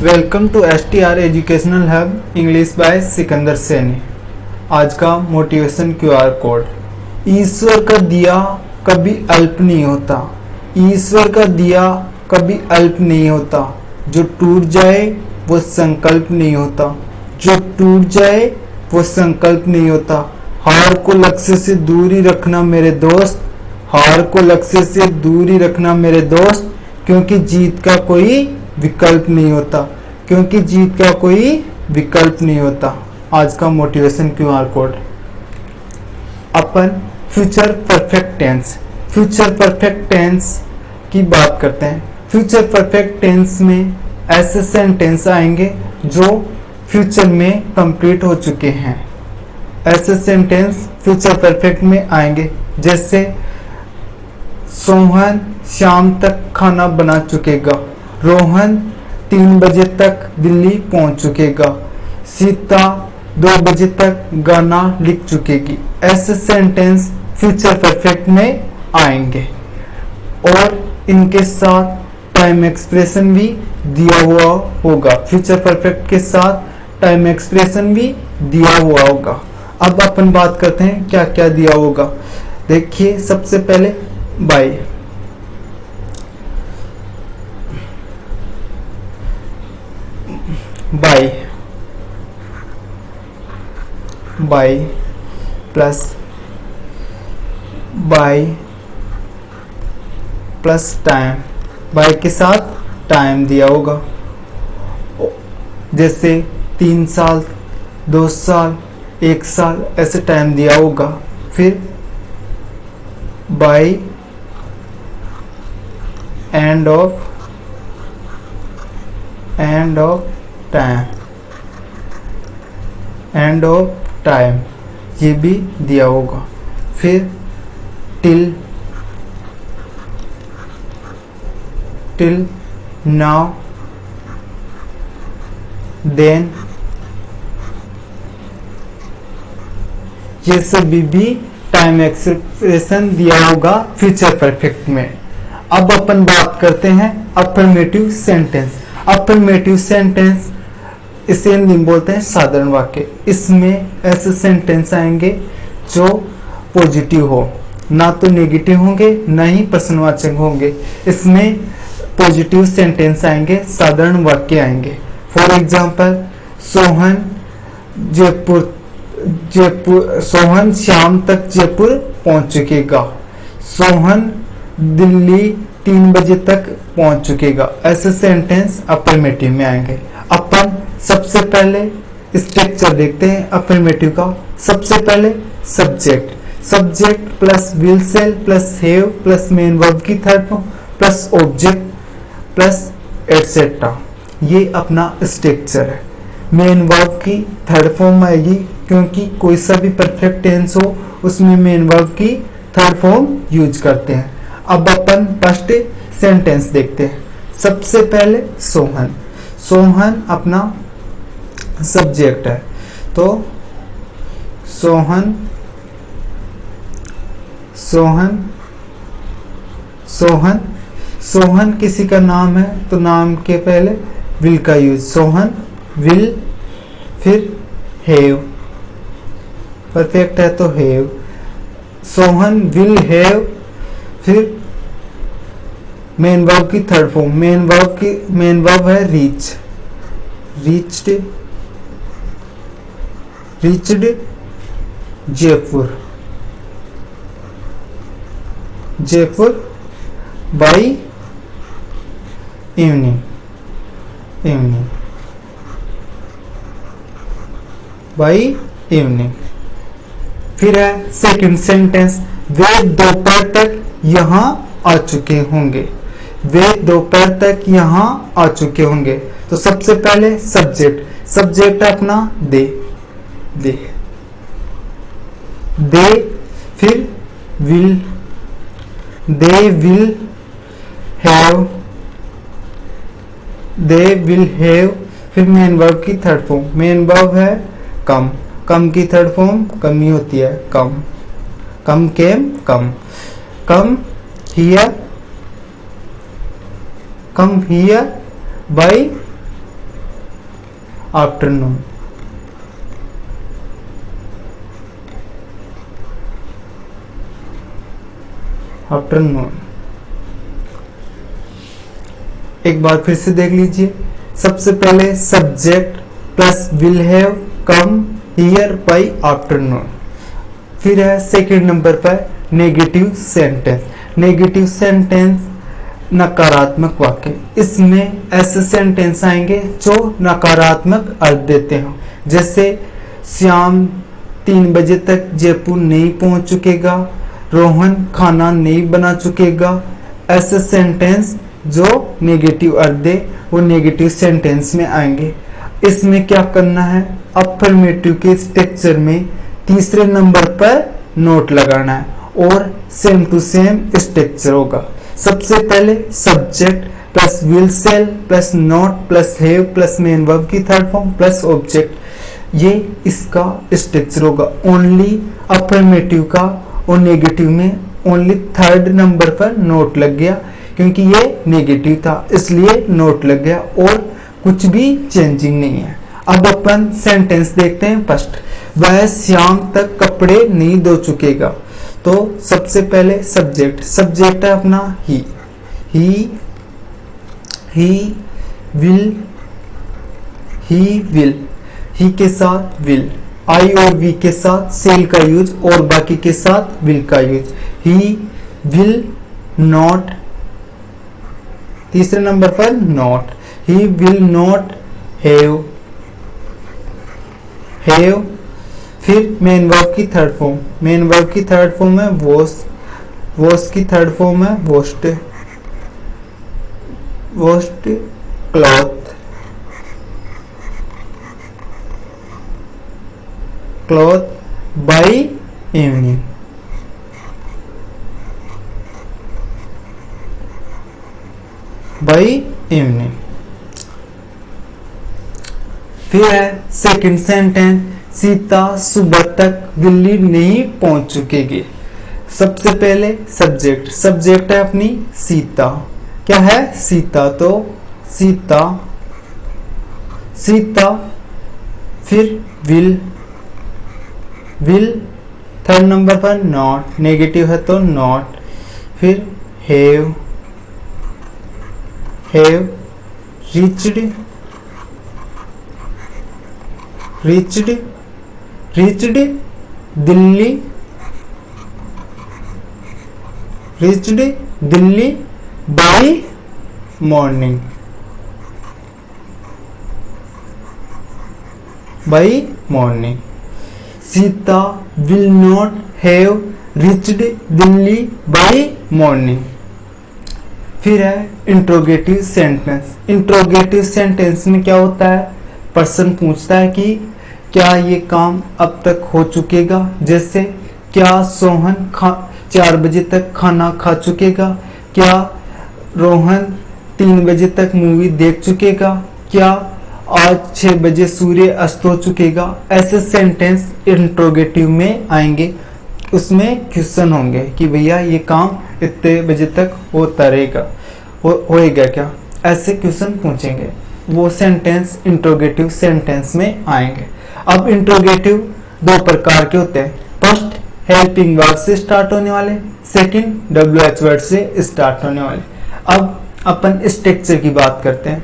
Welcome to STR educational hub English by Sikandar Saini. आज का motivation QR code. ईश्वर का दिया कभी अल्प नहीं होता। ईश्वर का दिया कभी अल्प नहीं होता। जो टूट जाए वो संकल्प नहीं होता। जो टूट जाए वो संकल्प नहीं होता। हार को लक्ष्य से दूरी रखना मेरे दोस्त। हार को लक्ष्य से दूरी रखना मेरे दोस्त, क्योंकि जीत का कोई विकल्प नहीं होता। क्योंकि जीत का कोई विकल्प नहीं होता। आज का मोटिवेशन QR कोड। अपन फ्यूचर परफेक्ट टेंस की बात करते हैं। फ्यूचर परफेक्ट टेंस में ऐसे सेंटेंस आएंगे जो फ्यूचर में कंप्लीट हो चुके हैं। ऐसे सेंटेंस फ्यूचर परफेक्ट में आएंगे जैसे सोहन शाम तक खाना बना चुकेगा। रोहन 3 बजे तक दिल्ली पहुंच चुकेगा। सीता 2 बजे तक गाना लिख चुकेगी। ऐसे सेंटेंस फ्यूचर परफेक्ट में आएंगे और इनके साथ टाइम एक्सप्रेशन भी दिया हुआ होगा। फ्यूचर परफेक्ट के साथ टाइम एक्सप्रेशन भी दिया हुआ होगा। अब अपन बात करते हैं क्या क्या दिया होगा। देखिए, सबसे पहले by. By plus time. By के साथ टाइम दिया होगा, जैसे 3 साल, 2 साल, 1 साल, ऐसे टाइम दिया होगा। फिर बाय एंड ऑफ टाइम ये भी दिया होगा। फिर टिल नाउ, देन, ये सभी भी टाइम एक्सप्रेशन दिया होगा फ्यूचर परफेक्ट में। अब अपन बात करते हैं अफर्मेटिव सेंटेंस। अफर्मेटिव सेंटेंस इसे हिंदी में बोलते हैं साधारण वाक्य। इसमें ऐसे सेंटेंस आएंगे जो पॉजिटिव हो, ना तो नेगेटिव होंगे ना ही प्रश्नवाचक होंगे। इसमें पॉजिटिव सेंटेंस आएंगे, साधारण वाक्य आएंगे। फॉर एग्जाम्पल, सोहन शाम तक जयपुर पहुंच चुकेगा। सोहन दिल्ली 3 बजे तक पहुंच चुकेगा। ऐसे सेंटेंस अफर्मेटिव में आएंगे। अपन सबसे पहले स्ट्रक्चर देखते हैं अफर्मेटिव का। सबसे पहले subject plus will shall plus have plus main verb की third form plus object plus etcetera, ये अपना स्ट्रक्चर है। मेन वर्ब की थर्ड फॉर्म आएगी, क्योंकि कोई सा भी परफेक्ट टेंस हो उसमें मेन वर्ब की थर्ड फॉर्म यूज करते हैं। अब अपन फर्स्ट सेंटेंस देखते हैं। सबसे पहले सोहन अपना सब्जेक्ट है, तो सोहन किसी का नाम है, तो नाम के पहले विल का यूज। सोहन विल, फिर हैव, परफेक्ट है तो हैव। सोहन विल हैव, फिर मेन वर्ब की थर्ड फॉर्म। मेन वर्ब है रीच्ड जयपुर बाय इवनिंग फिर है सेकंड सेंटेंस, वे दोपहर तक यहाँ आ चुके होंगे। वे दोपहर तक यहाँ आ चुके होंगे। तो सबसे पहले सब्जेक्ट अपना दे, फिर विल, दे विल हैव, फिर मेन वर्ब की थर्ड फॉर्म। मेन वर्ब है कम की थर्ड फॉर्म कमी होती है, come here bye afternoon. Afternoon. एक बार फिर से देख लीजिए। सबसे पहले subject plus will have come here bye afternoon. फिर है सेकंड नंबर पर नेगेटिव सेंटेंस। नेगेटिव सेंटेंस नकारात्मक वाक्य। इसमें ऐसे सेंटेंस आएंगे जो नकारात्मक अर्थ देते हो, जैसे श्याम 3 बजे तक जयपुर नहीं पहुंच चुकेगा, रोहन खाना नहीं बना चुकेगा। ऐसे सेंटेंस जो नेगेटिव अर्थ दे वो नेगेटिव सेंटेंस में आएंगे। इसमें क्या करना है, अफर्मेटिव के स्ट्रक्चर में तीसरे नंबर पर नोट लगाना है और सेम टू सेम स्ट्रक्चर होगा। सबसे पहले subject plus will shell plus not plus have plus main verb की थर्ड फॉर्म प्लस ऑब्जेक्ट, ये इसका स्ट्रक्चर होगा। ओनली अफर्मेटिव का और नेगेटिव में ओनली थर्ड नंबर पर नोट लग गया, क्योंकि ये नेगेटिव था इसलिए नोट लग गया और कुछ भी चेंजिंग नहीं है। अब अपन सेंटेंस देखते हैं। फर्स्ट, वह शाम तक कपड़े नहीं धो चुकेगा। तो सबसे पहले सब्जेक्ट, सब्जेक्ट है अपना ही विल, ही के साथ विल, आई और वी के साथ सेल का यूज और बाकी के साथ विल का यूज। ही विल नॉट, तीसरे नंबर पर not, he will not have, फिर मेन वर्ब की थर्ड फॉर्म, मेन वर्ब की थर्ड फॉर्म है वॉश, वॉश की थर्ड फॉर्म है washed, washed cloth, cloth by evening. By evening. फिर है सेकंड सेंटेंस, सीता सुबह तक दिल्ली नहीं पहुंच चुकेगी। सबसे पहले सब्जेक्ट, सब्जेक्ट है अपनी सीता, क्या है सीता, तो सीता, सीता, फिर विल, थर्ड नंबर पर नॉट, नेगेटिव है तो नॉट, फिर have, reached, Delhi, by morning, Sita will not have reached Delhi by morning. फिर है इंट्रोगेटिव सेंटेंस। इंट्रोगेटिव सेंटेंस में क्या होता है, पर्सन पूछता है कि क्या ये काम अब तक हो चुकेगा, जैसे क्या सोहन 4 बजे तक खाना खा चुकेगा, क्या रोहन 3 बजे तक मूवी देख चुकेगा, क्या आज 6 बजे सूर्य अस्त हो चुकेगा। ऐसे सेंटेंस इंट्रोगेटिव में आएंगे, उसमें क्वेश्चन होंगे कि भैया ये काम इतने बजे तक होता रहेगा, होएगा क्या, ऐसे क्वेश्चन पूछेंगे। वो सेंटेंस इंट्रोगेटिव सेंटेंस में आएंगे। अब इंट्रोगेटिव 2 प्रकार के होते हैं। फर्स्ट हेल्पिंग वर्ब से स्टार्ट होने वाले, सेकंड WH वर्ड से स्टार्ट होने वाले। अब अपन स्ट्रक्चर की बात करते हैं।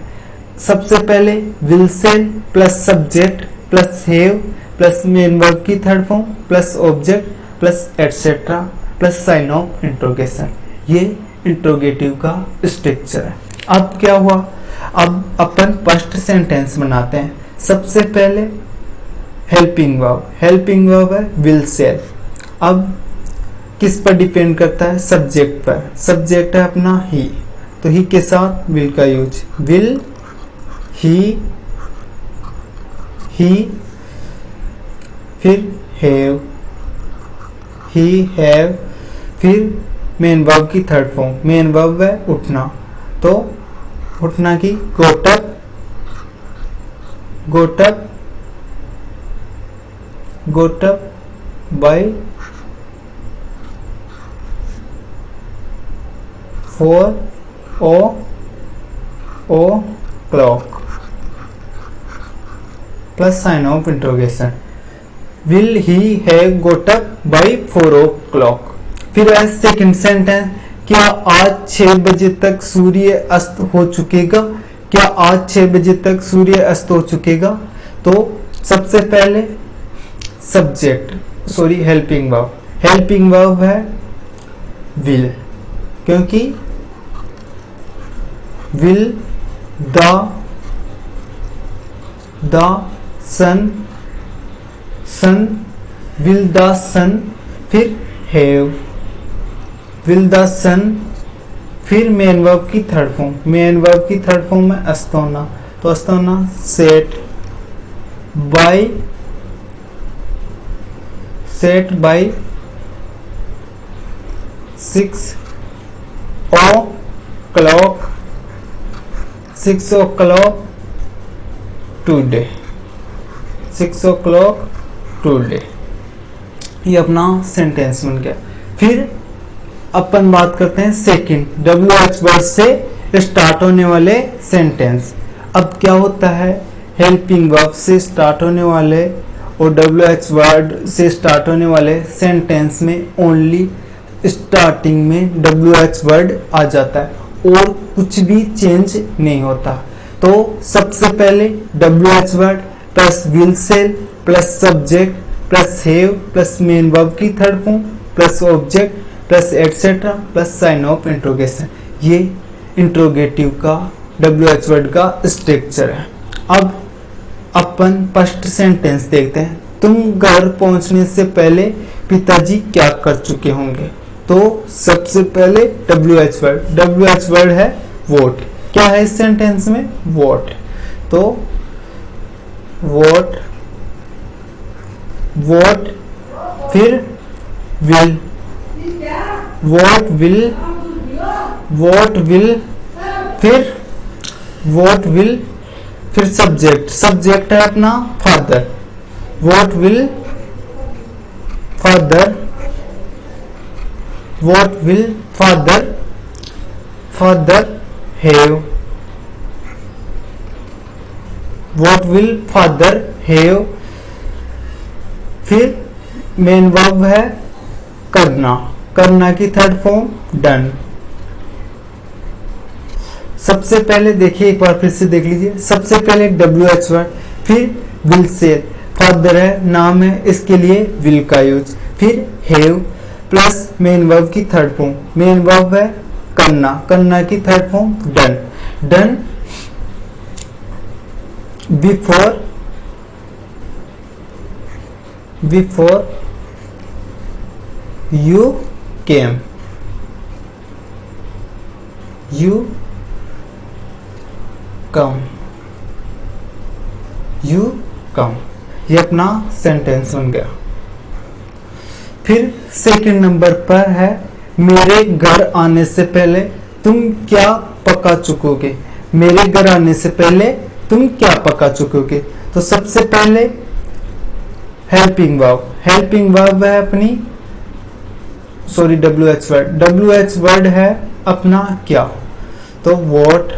सबसे पहले will shall plus subject plus have plus main verb की third form plus object plus etcetera plus sign of interrogation, ये इंट्रोगेटिव का स्ट्रक्चर है। अब क्या हुआ, अब अपन फर्स्ट सेंटेंस बनाते हैं। सबसे पहले हेल्पिंग वर्ब है विल सेल। अब किस पर डिपेंड करता है, सब्जेक्ट पर। सब्जेक्ट है अपना ही, तो ही के साथ विल का यूज, विल ही, फिर हैव, फिर मेन वर्ब की थर्ड फॉर्म, मेन वर्ब है उठना, तो उठना की गोट up by 4 o'clock। Plus sign of interrogation. Will he have got up by 4 o'clock। फिर है सेकंड सेंटेंस, क्या आज 6 बजे तक सूर्य अस्त हो चुकेगा? क्या आज 6 बजे तक सूर्य अस्त हो चुकेगा? तो सबसे पहले subject sorry helping verb, helping verb है विल, क्योंकि will the sun will the sun, फिर हैव, विल द सन, फिर मेन वर्ब की थर्ड फॉर्म, मेन वर्ब की थर्ड फॉर्म में अस्तोना, तो अस्तोना set by 6 o'clock today, 6 o'clock today. ये अपना सेंटेंस बन गया। फिर अपन बात करते हैं सेकंड WH वर्ड से स्टार्ट होने वाले सेंटेंस। अब क्या होता है, हेल्पिंग वर्ब से स्टार्ट होने वाले और WH वर्ड से स्टार्ट होने वाले सेंटेंस में ओनली स्टार्टिंग में WH वर्ड आ जाता है और कुछ भी चेंज नहीं होता। तो सबसे पहले WH word plus will shall plus subject plus have plus main verb की third form plus object plus etcetera plus sign of interrogation, ये इंट्रोगेटिव का WH वर्ड का स्ट्रक्चर है। अब अपन फर्स्ट सेंटेंस देखते हैं। तुम घर पहुंचने से पहले पिताजी क्या कर चुके होंगे? तो सबसे पहले WH वर्ड है वॉट। क्या है इस सेंटेंस में? वॉट। तो वॉट फिर विल, वॉट विल फिर सब्जेक्ट है अपना father, what will father have, what will father have. फिर मेन वर्ब है करना की थर्ड फॉर्म डन। सबसे पहले देखिए, एक बार फिर से देख लीजिए। सबसे पहले WH वर्ड, फिर विल से, फादर है नाम है, इसके लिए विल का यूज, फिर हैव प्लस मेन वर्ब की थर्ड फॉर्म, मेन वर्ब है करना की third form done before you came, you come, ये अपना सेंटेंस बन गया। फिर सेकंड नंबर पर है मेरे घर आने से पहले तुम क्या पका चुकोगे? मेरे घर आने से पहले तुम क्या पका चुकोगे? तो सबसे पहले हेल्पिंग वर्ब है अपनी WH वर्ड है अपना क्या? तो वॉट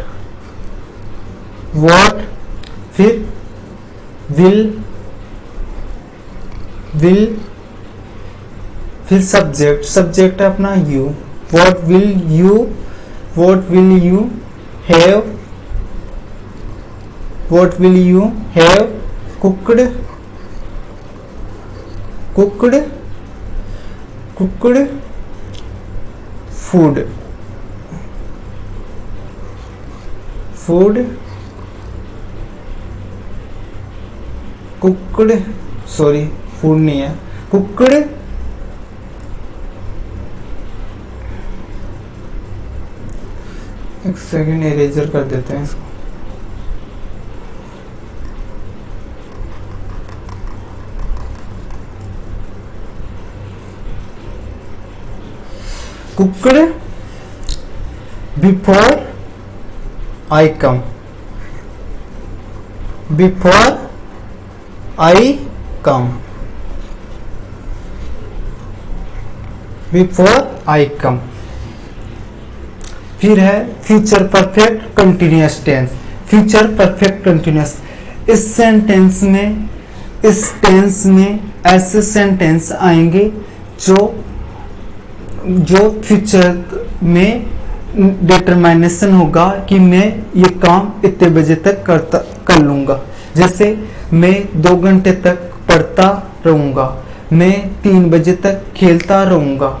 फिर विल फिर सब्जेक्ट है अपना you, what will you have cooked food food नहीं है, कुक्ड एक सेकंड इरेजर कर देते हैं इसको। कुक्ड बिफोर आई कम, फिर है फ्यूचर परफेक्ट कंटिन्यूअस टेंस, इस सेंटेंस में, इस टेंस में ऐसे सेंटेंस आएंगे जो फ्यूचर में डिटरमाइनेशन होगा कि मैं ये काम इतने बजे तक कर लूँगा। जैसे मैं 2 घंटे तक पढ़ता रहूँगा, मैं 3 बजे तक खेलता रहूँगा,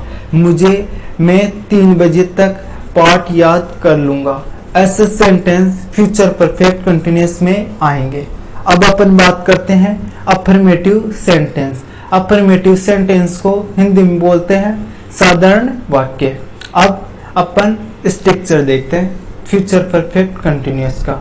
मैं 3 बजे तक पाठ याद कर लूँगा। ऐसे सेंटेंस फ्यूचर परफेक्ट कंटिन्यूअस में आएंगे। अब अपन बात करते हैं अफर्मेटिव सेंटेंस। अफर्मेटिव सेंटेंस को हिंदी में बोलते हैं साधारण वाक्य। अब अपन स्ट्रक्चर देखते हैं फ्यूचर परफेक्ट कंटिन्यूअस का।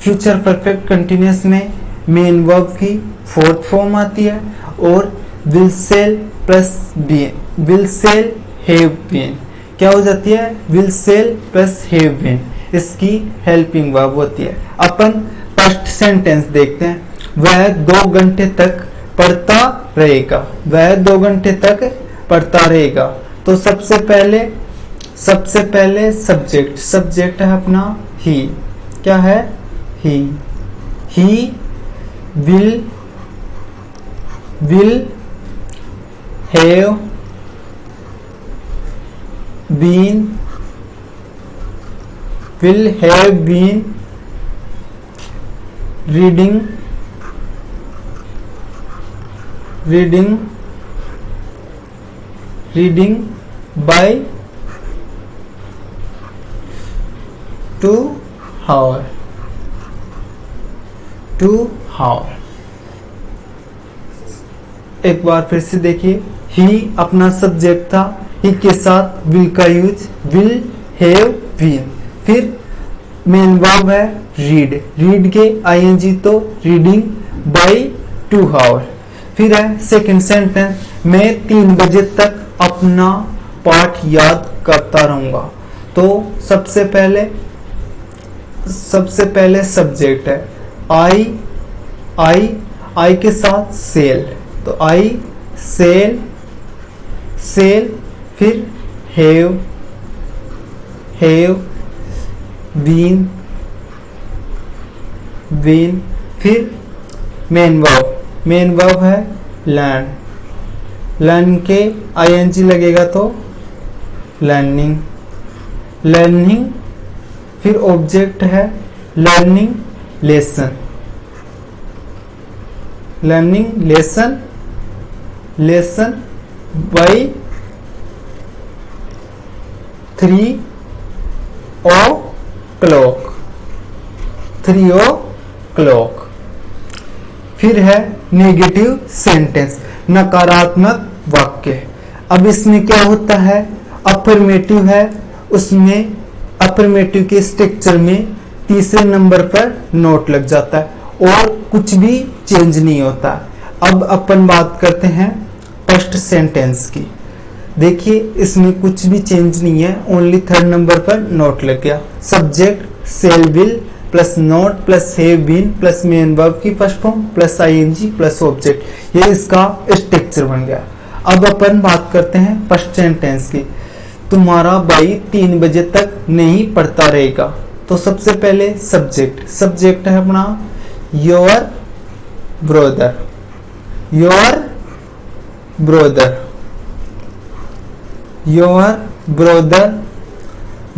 फ्यूचर परफेक्ट कंटिन्यूअस में मेन वर्ब की 4th फॉर्म आती है और will shall plus been, will shall have been क्या हो जाती है, will shall plus have been, इसकी हेल्पिंग वर्ब होती है। अपन फर्स्ट सेंटेंस देखते हैं, वह 2 घंटे तक पढ़ता रहेगा, वह 2 घंटे तक पढ़ता रहेगा। तो सबसे पहले सब्जेक्ट है अपना ही, क्या है, he will have been reading by 2 hours। एक बार फिर से देखिए, ही अपना सब्जेक्ट था, ही के साथ विल का यूज, विल हैव बीन। फिर मेन वर्ब है रीड के आईएनजी, तो रीडिंग बाय 2 आवर। फिर है सेकंड सेंटेंस, मैं 3 बजे तक अपना पाठ याद करता रहूंगा। तो सबसे पहले सब्जेक्ट है आई के साथ सेल, तो आई सेल, फिर हैव बीन, फिर मेन वर्ब है लर्न के आईएनजी लगेगा तो लर्निंग, फिर ऑब्जेक्ट है लर्निंग लेसन बाय 3 o'clock। फिर है नेगेटिव सेंटेंस, नकारात्मक वाक्य। अब इसमें क्या होता है, अफर्मेटिव है, उसमें अफर्मेटिव के स्ट्रक्चर में तीसरे नंबर पर नोट लग जाता है और कुछ भी चेंज नहीं होता। अब अपन बात करते हैं फर्स्ट सेंटेंस की। देखिए इसमें कुछ भी चेंज नहीं है, ओनली 3rd नंबर पर नोट लग गया। Subject shall will plus not plus have been plus main verb की first form plus ING plus object, ये इसका स्ट्रक्चर बन गया। अब अपन बात करते हैं फर्स्ट सेंटेंस की, तुम्हारा भाई 3 बजे तक नहीं पढ़ता रहेगा। तो सबसे पहले सब्जेक्ट है अपना योर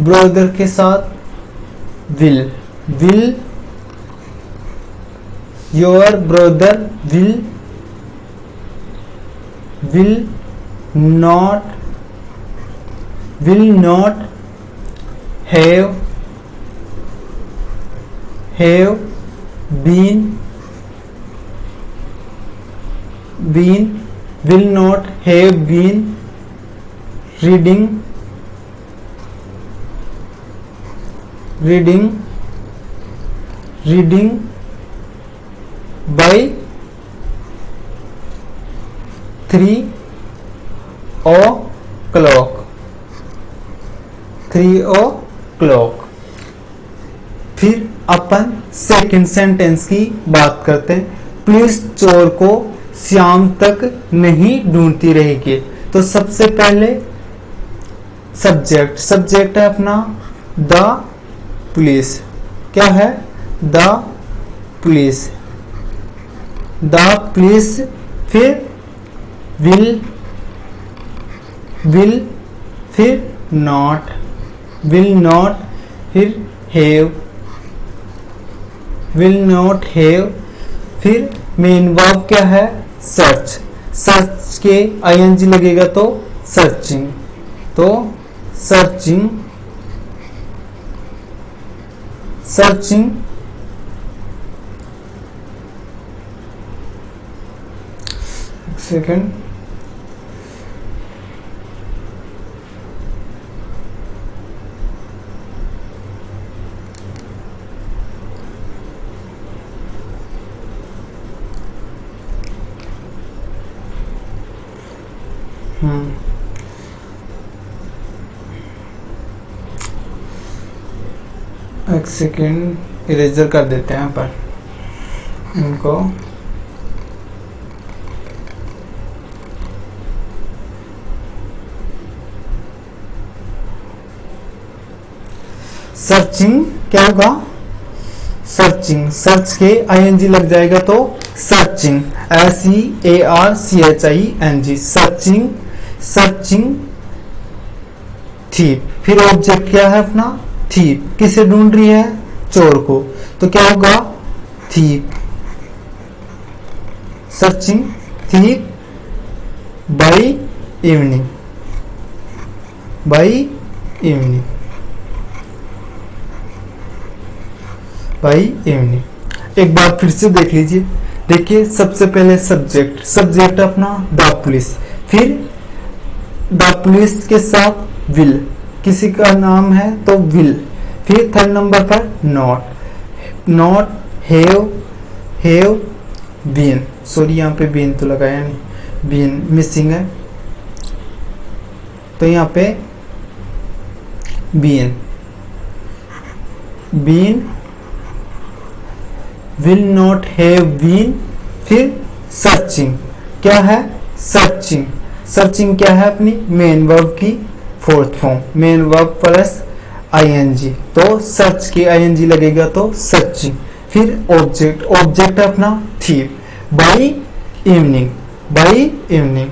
ब्रदर के साथ will your brother will not have been will not have been reading by 3 o'clock। फिर अपन सेकंड सेंटेंस की बात करते हैं, पुलिस चोर को शाम तक नहीं ढूंढती रहेगी। तो सबसे पहले सब्जेक्ट है अपना द पुलिस, क्या है, द पुलिस, द पुलिस, फिर विल, फिर नॉट, विल नॉट, फिर हैव, विल नॉट हैव, फिर मेन वर्ब क्या है, सर्च, सर्च के आईएनजी लगेगा तो सर्चिंग, तो सर्चिंग, सर्चिंग, एक सेकेंड, एक सेकेंड इरेजर कर देते हैं पर इनको, सर्चिंग क्या होगा, सर्चिंग, सर्च के आईएनजी लग जाएगा तो searching, SEARCHING, searching, searching thief, फिर ऑब्जेक्ट क्या है अपना, थीप, किसे ढूंढ रही है, चोर को, तो क्या होगा, thief, searching thief by evening, by evening, by evening. एक बार फिर से देख लीजिए, देखिए सबसे पहले सब्जेक्ट, सब्जेक्ट अपना द पुलिस, फिर द पुलिस के साथ विल, किसी का नाम है तो विल, फिर थर्ड नंबर पर not, not, have, have been, sorry यहाँ पे बीन तो लगाया नहीं, बीन मिसिंग है तो यहाँ पे been, been, will not have been, फिर सर्चिंग, क्या है सर्चिंग, सर्चिंग क्या है अपनी मेन वर्ब की fourth form, main verb plus ING, तो सर्च के आईएनजी लगेगा तो सर्चिंग, फिर ऑब्जेक्ट, ऑब्जेक्ट अपना thief, by evening, by evening.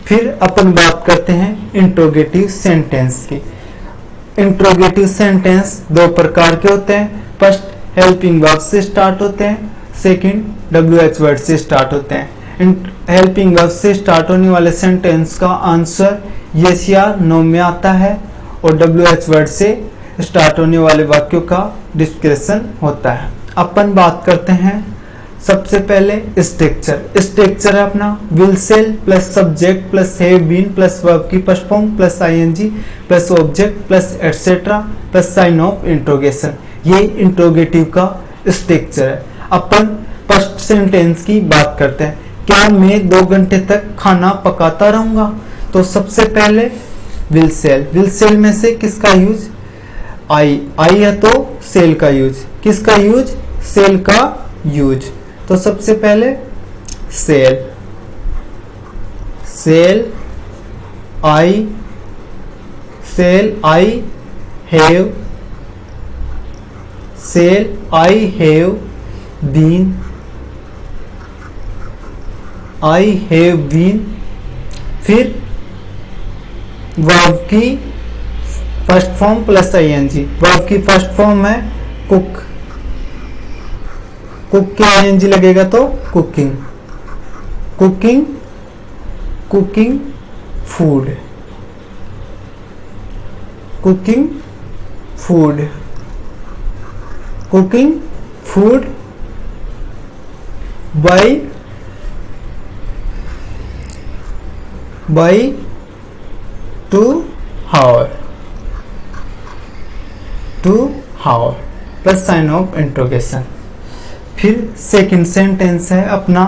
फिर अपन बात करते हैं इंट्रोगेटिव सेंटेंस की। इंट्रोगेटिव सेंटेंस दो प्रकार के होते हैं, फर्स्ट हेल्पिंग वर्ब से स्टार्ट होते हैं, सेकंड WH वर्ड से स्टार्ट होते हैं। हेल्पिंग वर्ब से स्टार्ट होने वाले सेंटेंस का आंसर यस या नो में आता है और WH वर्ड से स्टार्ट होने वाले वाक्यों का डिस्क्रिप्शन होता है। अपन बात करते हैं सबसे पहले स्ट्रक्चर। स्ट्रक्चर है अपना will shall plus subject plus have been plus verb की first form plus ING plus object plus etcetera plus sign of interrogation, ये इंट्रोगेटिव का स्ट्रक्चर है। अपन फर्स्ट सेंटेंस की बात करते हैं, क्या मैं 2 घंटे तक खाना पकाता रहूंगा, तो सबसे पहले विल सेल, विल सेल में से किसका यूज, आई, आई है तो सेल का यूज, किसका यूज, सेल का यूज, तो सबसे पहले shall, shall I, shall I have, shall I have been, I have been, फिर वर्ब की first form plus ING, verb की फर्स्ट फॉर्म है कुक, कुक के आईएनजी लगेगा तो cooking, cooking, cooking food, cooking food, cooking food by, by 2 hour, 2 hour plus sign of interrogation. फिर second sentence है अपना,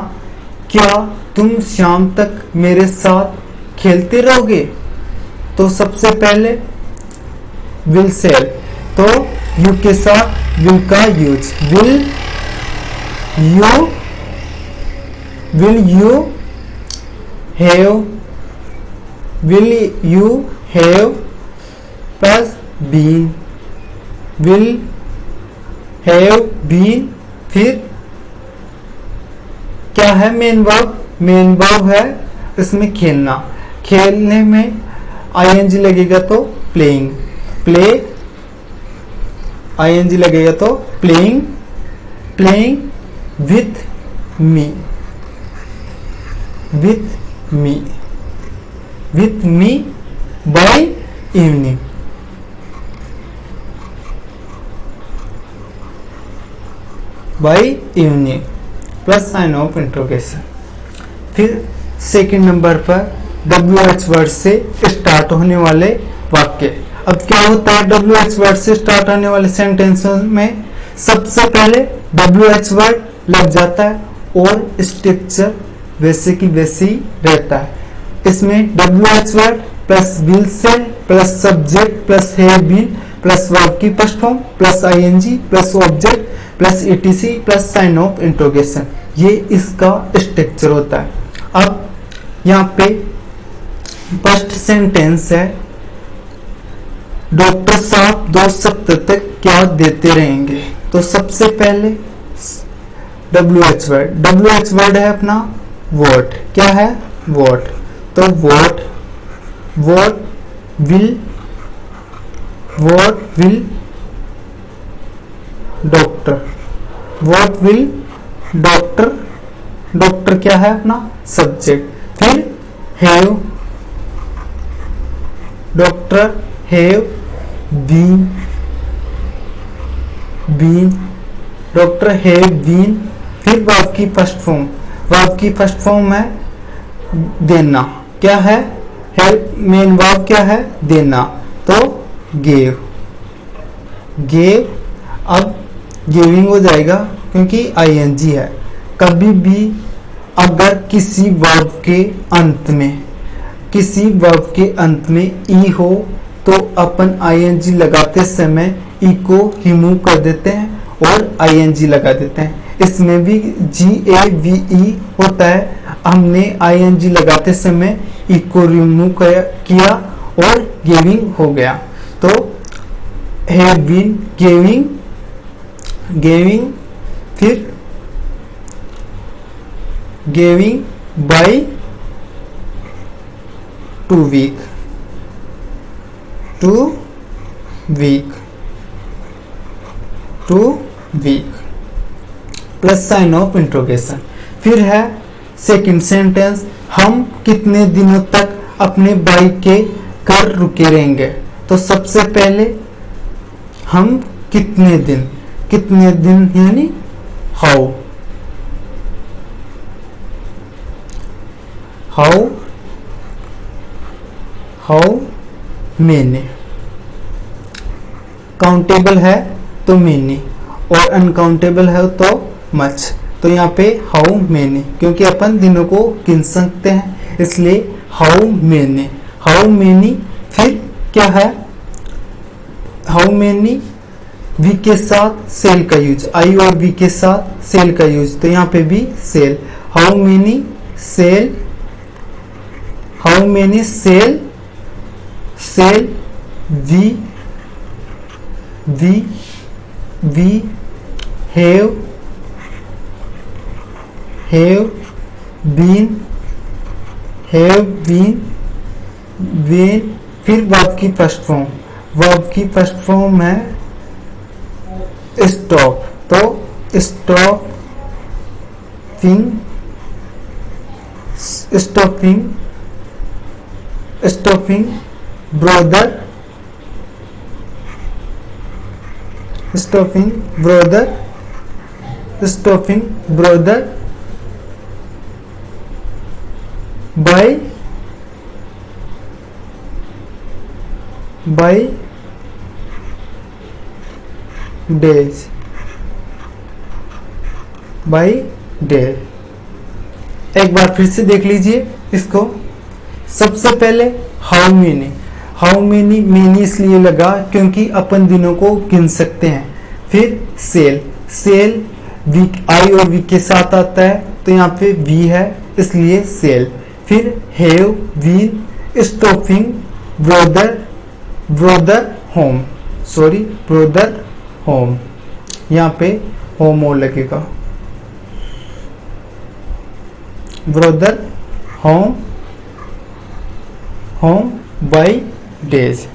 क्या तुम शाम तक मेरे साथ खेलते रहोगे, तो सबसे पहले विल सेल, तो यू के साथ विल का use, will you have, will you have plus been, will have been, फिर क्या है मेन वर्ब? मेन वर्ब है इसमें खेलना। खेलने में आईएनजी लगेगा तो प्लेइंग, प्ले आईएनजी लगेगा तो playing, playing with me, with me, with me by evening. By evening plus sign of interrogation. फिर सेकंड नंबर पर WH वर्ड से स्टार्ट होने वाले वाक्य। अब क्या होता है WH वर्ड से स्टार्ट होने वाले सेंटेंसों में? सबसे पहले WH वर्ड लग जाता है और स्ट्रक्चर वैसे की वैसे ही रहता है। इसमें WH word plus will shall plus subject plus have been plus verb की first form plus ING plus object plus ETC plus sign of interrogation, ये इसका स्ट्रक्चर होता है। अब यहाँ पे फर्स्ट सेंटेंस है, डॉक्टर साहब 2 सप्ताह तक क्या देते रहेंगे? तो सबसे पहले WH वर्ड, WH वर्ड है अपना वॉट। क्या है? वॉट। तो what, what will doctor, what will doctor, doctor क्या है अपना सब्जेक्ट। फिर have, doctor have been, been, doctor have been. फिर वर्ब की फर्स्ट फॉर्म, वर्ब की फर्स्ट फॉर्म है देना। क्या है? मेन वर्ब क्या है? देना। तो गेव, गेव। अब गिविंग हो जाएगा क्योंकि ING है। कभी भी अगर किसी वर्ब के अंत में, किसी वर्ब के अंत में ई हो तो अपन ING लगाते समय ई को रिमूव कर देते हैं और ING लगा देते हैं। इसमें भी GAVE होता है, हमने ING लगाते समय ई को रिमूव किया और गिविंग हो गया। तो हैव बीन गिविंग, गिविंग। फिर giving by 2 week, 2 week, 2 week plus sign of interrogation. फिर है सेकंड सेंटेंस, हम कितने दिनों तक अपने भाई के घर रुके रहेंगे? तो सबसे पहले हम कितने दिन, कितने दिन यानी how, how, how many. Countable है तो मेनी और अनकाउंटेबल है तो मच। तो यहाँ पे हाउ मेनी, क्योंकि अपन दिनों को गिन सकते हैं इसलिए हाउ मेनी, हाउ मेनी। फिर क्या है? हाउ मेनी वी के साथ सेल का यूज, आई और वी के साथ सेल का यूज, तो यहाँ पे भी shall. How many shall, how many shall, shall we, we have been, been. फिर वर्ब की फर्स्ट फॉर्म, वर्ब की फर्स्ट फॉर्म है स्टॉप। तो stop, stopping, stopping brother, stopping brother, stopping brother by, by days, by day. एक बार फिर से देख लीजिए इसको। सबसे पहले how many, how many, many इसलिए लगा क्योंकि अपन दिनों को गिन सकते हैं। फिर सेल, सेल वीक, आई और वी के साथ आता है तो यहाँ पे वी है इसलिए सेल। फिर have been, stopping brother, brother home, sorry brother home, यहाँ पे होम और लगेगा। Brother, home by days,